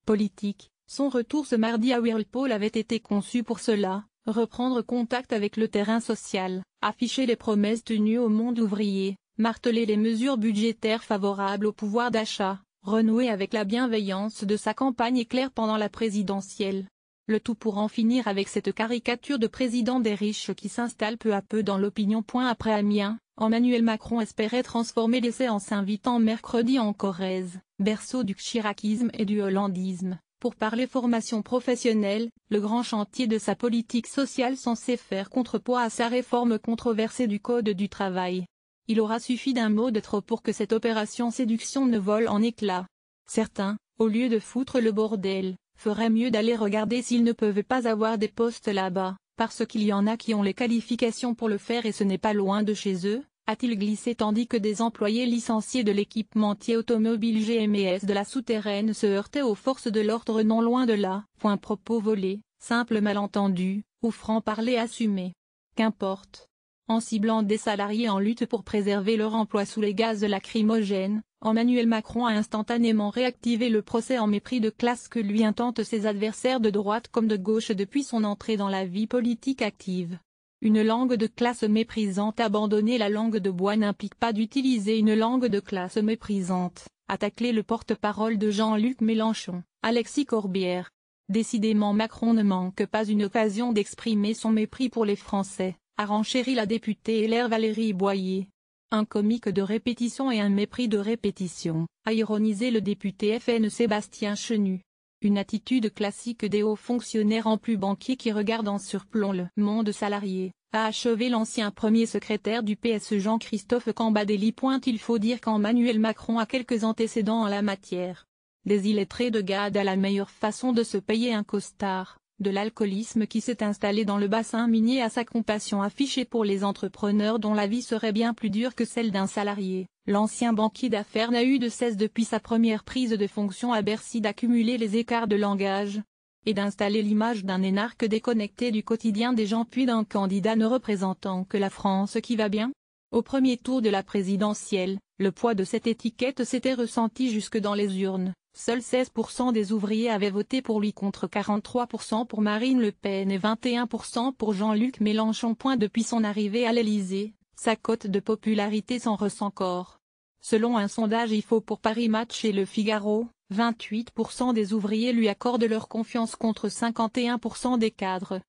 politique. Son retour ce mardi à Whirlpool avait été conçu pour cela, reprendre contact avec le terrain social, afficher les promesses tenues au monde ouvrier, marteler les mesures budgétaires favorables au pouvoir d'achat, renouer avec la bienveillance de sa campagne éclair pendant la présidentielle. Le tout pour en finir avec cette caricature de président des riches qui s'installe peu à peu dans l'opinion. Après Amiens, Emmanuel Macron espérait transformer l'essai en s'invitant mercredi en Corrèze, berceau du chiracisme et du hollandisme, pour parler formation professionnelle, le grand chantier de sa politique sociale censé faire contrepoids à sa réforme controversée du Code du travail. Il aura suffi d'un mot de trop pour que cette opération séduction ne vole en éclats. Certains, au lieu de foutre le bordel, feraient mieux d'aller regarder s'ils ne peuvent pas avoir des postes là-bas, parce qu'il y en a qui ont les qualifications pour le faire et ce n'est pas loin de chez eux, a-t-il glissé tandis que des employés licenciés de l'équipementier automobile GMS de la Souterraine se heurtaient aux forces de l'ordre non loin de là. Propos volés, simple malentendu, ou franc-parler assumé. Qu'importe. En ciblant des salariés en lutte pour préserver leur emploi sous les gaz lacrymogènes, Emmanuel Macron a instantanément réactivé le procès en mépris de classe que lui intentent ses adversaires de droite comme de gauche depuis son entrée dans la vie politique active. Une langue de classe méprisante. Abandonner la langue de bois n'implique pas d'utiliser une langue de classe méprisante, a taclé le porte-parole de Jean-Luc Mélenchon, Alexis Corbière. Décidément Macron ne manque pas une occasion d'exprimer son mépris pour les Français, a renchéri la députée LR Valérie Boyer. Un comique de répétition et un mépris de répétition, a ironisé le député FN Sébastien Chenu. Une attitude classique des hauts fonctionnaires en plus banquiers qui regardent en surplomb le monde salarié, a achevé l'ancien premier secrétaire du PS Jean-Christophe Cambadélis. Il faut dire qu'Emmanuel Macron a quelques antécédents en la matière. Des illettrés de Gade à la meilleure façon de se payer un costard, de l'alcoolisme qui s'est installé dans le bassin minier à sa compassion affichée pour les entrepreneurs dont la vie serait bien plus dure que celle d'un salarié. L'ancien banquier d'affaires n'a eu de cesse depuis sa première prise de fonction à Bercy d'accumuler les écarts de langage et d'installer l'image d'un énarque déconnecté du quotidien des gens puis d'un candidat ne représentant que la France qui va bien. Au premier tour de la présidentielle, le poids de cette étiquette s'était ressenti jusque dans les urnes. Seuls 16% des ouvriers avaient voté pour lui contre 43% pour Marine Le Pen et 21% pour Jean-Luc Mélenchon. Depuis son arrivée à l'Élysée, sa cote de popularité s'en ressent encore. Selon un sondage IFO pour Paris Match et Le Figaro, 28% des ouvriers lui accordent leur confiance contre 51% des cadres.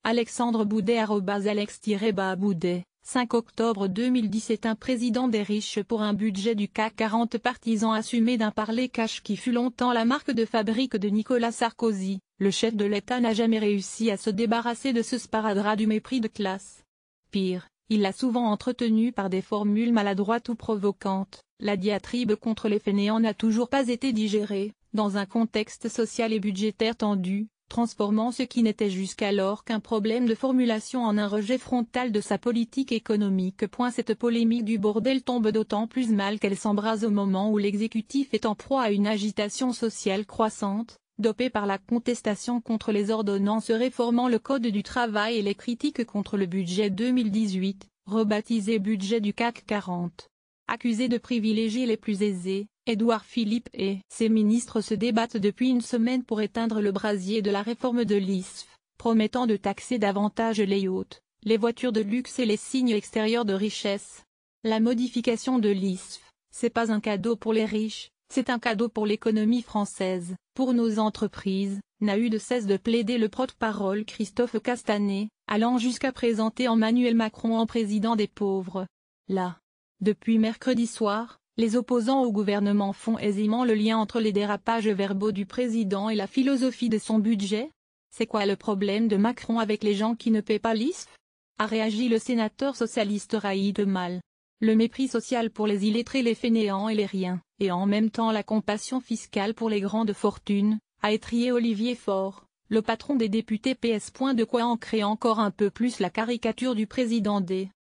Alexandre Boudet @Alex-Boudet, 5 octobre 2017. Un président des riches pour un budget du CAC 40 partisan assumé d'un parler cash qui fut longtemps la marque de fabrique de Nicolas Sarkozy. Le chef de l'État n'a jamais réussi à se débarrasser de ce sparadrap du mépris de classe. Pire, il l'a souvent entretenu par des formules maladroites ou provocantes. La diatribe contre les fainéants n'a toujours pas été digérée, dans un contexte social et budgétaire tendu, transformant ce qui n'était jusqu'alors qu'un problème de formulation en un rejet frontal de sa politique économique. Cette polémique du bordel tombe d'autant plus mal qu'elle s'embrase au moment où l'exécutif est en proie à une agitation sociale croissante, dopée par la contestation contre les ordonnances réformant le Code du travail et les critiques contre le budget 2018, rebaptisé budget du CAC 40. Accusés de privilégier les plus aisés, Édouard Philippe et ses ministres se débattent depuis une semaine pour éteindre le brasier de la réforme de l'ISF, promettant de taxer davantage les yachts, les voitures de luxe et les signes extérieurs de richesse. La modification de l'ISF, c'est pas un cadeau pour les riches, c'est un cadeau pour l'économie française, pour nos entreprises, n'a eu de cesse de plaider le porte-parole Christophe Castanet, allant jusqu'à présenter Emmanuel Macron en président des pauvres. Là. Depuis mercredi soir, les opposants au gouvernement font aisément le lien entre les dérapages verbaux du président et la philosophie de son budget. C'est quoi le problème de Macron avec les gens qui ne paient pas l'ISF? A réagi le sénateur socialiste Raïd Mal. Le mépris social pour les illettrés, les fainéants et les riens, et en même temps la compassion fiscale pour les grandes fortunes, a étrié Olivier Faure, le patron des députés PS. De quoi ancrer encore un peu plus la caricature du président des